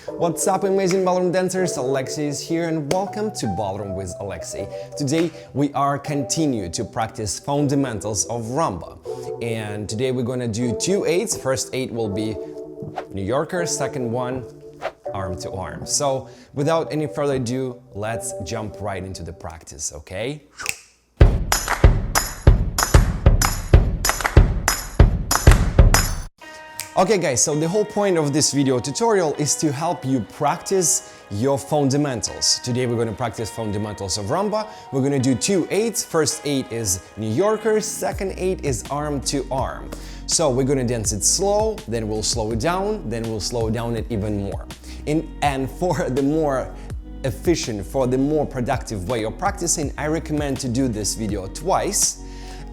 What's up, amazing ballroom dancers? Alexey is here and welcome to Ballroom with Alexey. Today we are continue to practice fundamentals of rumba. And today we're gonna do 2 8s. First 8 will be New Yorker, second one arm to arm. So without any further ado, let's jump right into the practice, okay? Okay guys, so the whole point of this video tutorial is to help you practice your fundamentals. Today we're going to practice fundamentals of rumba. We're going to do 2 8s. First 8 is New Yorker, second 8 is arm to arm. So we're going to dance it slow, then we'll slow it down, then we'll slow down it even more. And for the more efficient, for the more productive way of practicing, I recommend to do this video twice.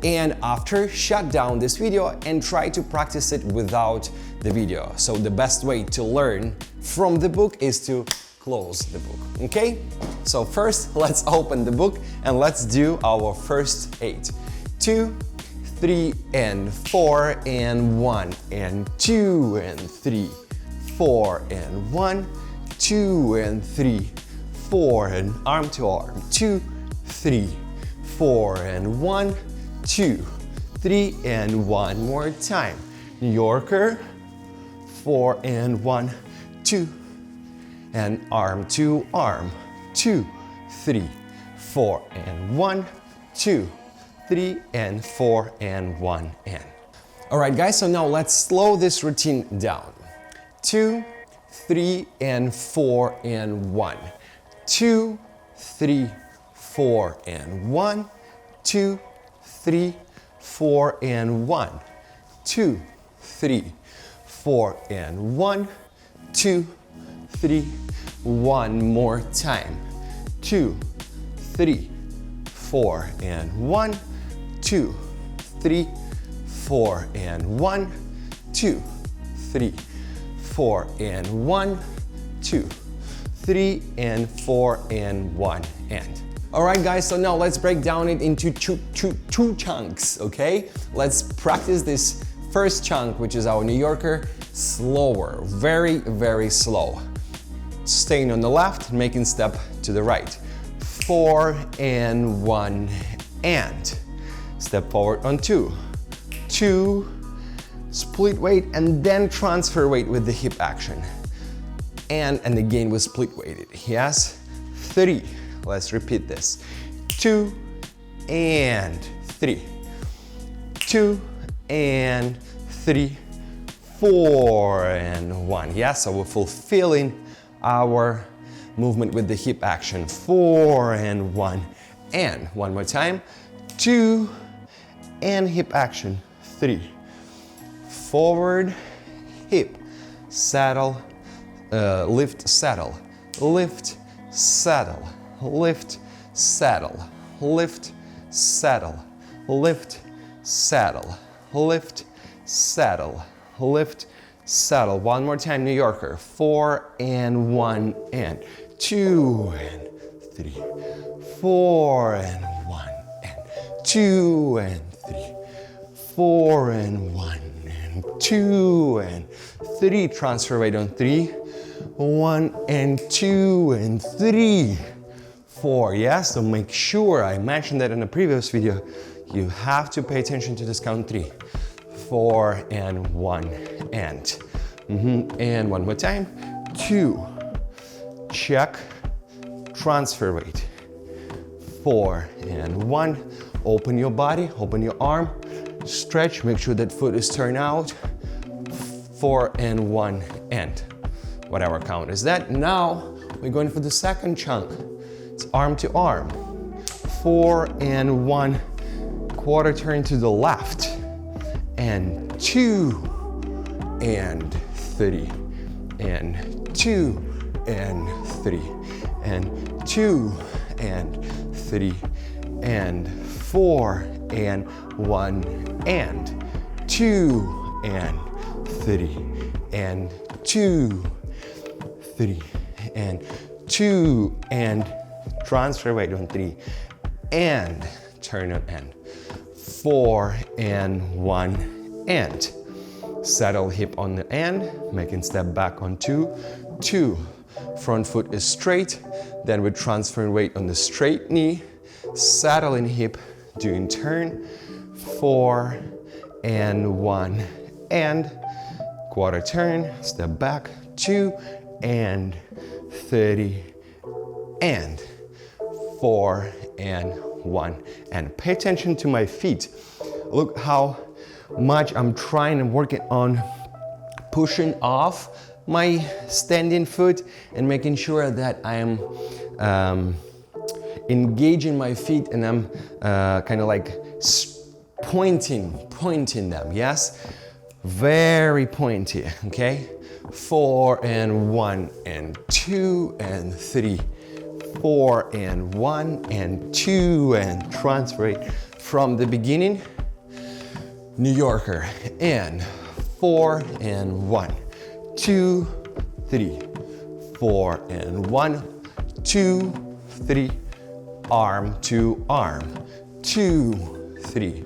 And after, shut down this video and try to practice it without the video. So the best way to learn from the book is to close the book, okay? So first, let's open the book and let's do our first 8. 2, 3, and 4, and 1, and 2, and 3, 4, and 1, 2, and 3, 4, and arm to arm, 2, 3, 4, and 1, 2, 3, and 1 more time. New Yorker, 4 and 1, 2, and arm to arm, 2, 3, 4 and 1, 2, 3 and 4 and 1 and. Alright guys, so now let's slow this routine down. 2, 3 and 4 and 1, 2, 3, 4 and 1, 2, 3, 4 and 1, 2, 3, 4 and 1, 2, 3, 1 more time, 2, 3, 4 and 1, 2, 3, 4 and 1, 2, 3, 4 and 1, 2, 3 and 4 and 1 and. Alright guys, so now let's break down it into two chunks, okay? Let's practice this first chunk, which is our New Yorker, slower, very, very slow. Staying on the left, making step to the right. 4 and 1 and. Step forward on 2. 2, split weight and then transfer weight with the hip action. And again with split weighted, yes? 3. Let's repeat this. 2 and 3. 2 and 3. 4 and 1. Yeah, so we're fulfilling our movement with the hip action. 4 and 1 and. One more time. 2 and hip action. 3. Forward, hip, saddle, lift, saddle, lift, saddle. Lift, saddle, lift, saddle, lift, saddle, lift, saddle, lift, saddle. One more time, New Yorker. 4 and 1 and 2 and 3, 4 and 1 and 2 and 3, 4 and 1 and 2 and 3. Transfer weight on 3, 1 and 2 and 3. 4, yes, so make sure, I mentioned that in a previous video, you have to pay attention to this count 3. 4 and 1 and. And one more time. 2, check, transfer weight. 4 and 1, open your body, open your arm, stretch, make sure that foot is turned out. 4 and 1 and. Whatever count is that. Now, we're going for the second chunk. Arm to arm, 4 and 1, quarter turn to the left, and 2 and 3, and 2 and 3, and 2 and 3, and 4 and 1 and 2 and 3, and 2, 3, and 2 and transfer weight on 3 and turn on end. 4 and 1 and. Settle hip on the end, making step back on 2, 2. Front foot is straight, then we're transferring weight on the straight knee, settling hip, doing turn, 4 and 1, and quarter turn, step back, 2 and 30, and 4 and 1. And pay attention to my feet. Look how much I'm trying and working on pushing off my standing foot and making sure that I'm engaging my feet, and I'm kind of like pointing them, yes? Very pointy, okay? 4 and 1 and 2 and 3, 4 and 1 and 2, and transfer it from the beginning. New Yorker, and 4 and 1, 2, 3, 4 and 1, 2, 3, arm to arm, 2, 3,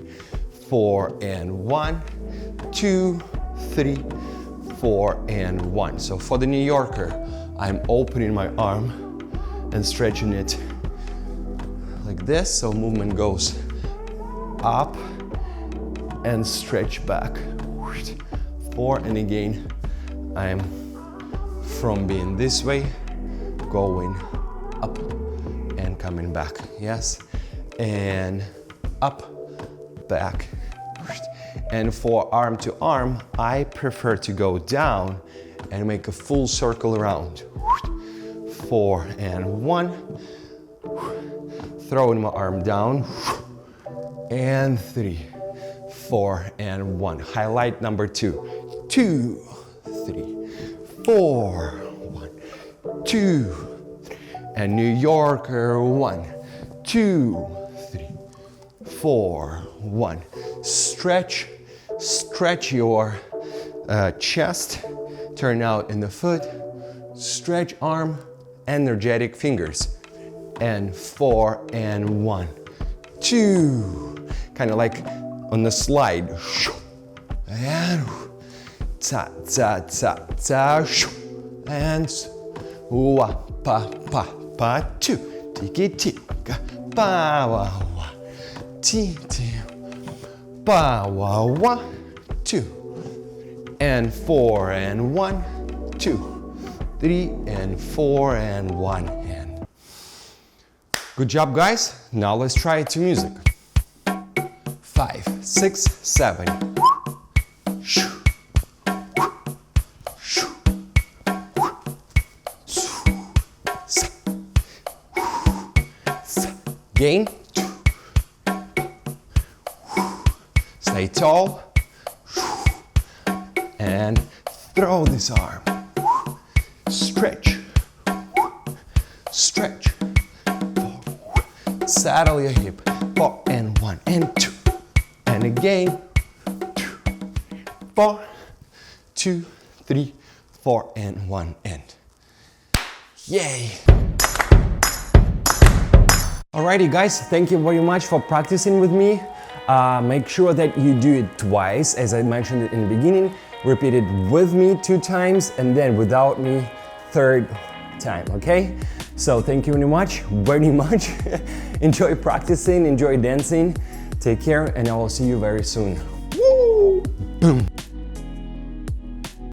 4 and 1, 2, 3, 4 and 1. So for the New Yorker, I'm opening my arm and stretching it like this, so movement goes up and stretch back. 4, and again, I'm from being this way, going up and coming back, yes? And up, back. And for arm to arm, I prefer to go down and make a full circle around. 4 and 1, throwing my arm down, and 3, 4 and 1. Highlight number 2. 2, 3, 4, 1, 2, 3. And New Yorker, 1, 2, 3, 4, 1. Stretch your chest, turn out in the foot, stretch arm, energetic fingers. And 4 and 1, 2. Kind of like on the slide. And ta ta ta ta, and wa pa pa pa 2, tiki tika, pa wa wa, ti ti, pa wa wa, 2, and 4 and 1, 2, 3 and 4 and 1, and good job, guys. Now let's try it to music. 5, 6, 7. Gain. Stay tall. And throw this arm. Stretch. Stretch. Saddle your hip. 4 and 1 and 2. And again. 2, 4, 2, 3, 4 and 1 and yay! Alrighty guys, thank you very much for practicing with me. Make sure that you do it twice, as I mentioned it in the beginning. Repeat it with me 2 times and then without me 3rd time, okay? So thank you very much. Enjoy practicing, enjoy dancing. Take care, and I will see you very soon. Woo! Boom.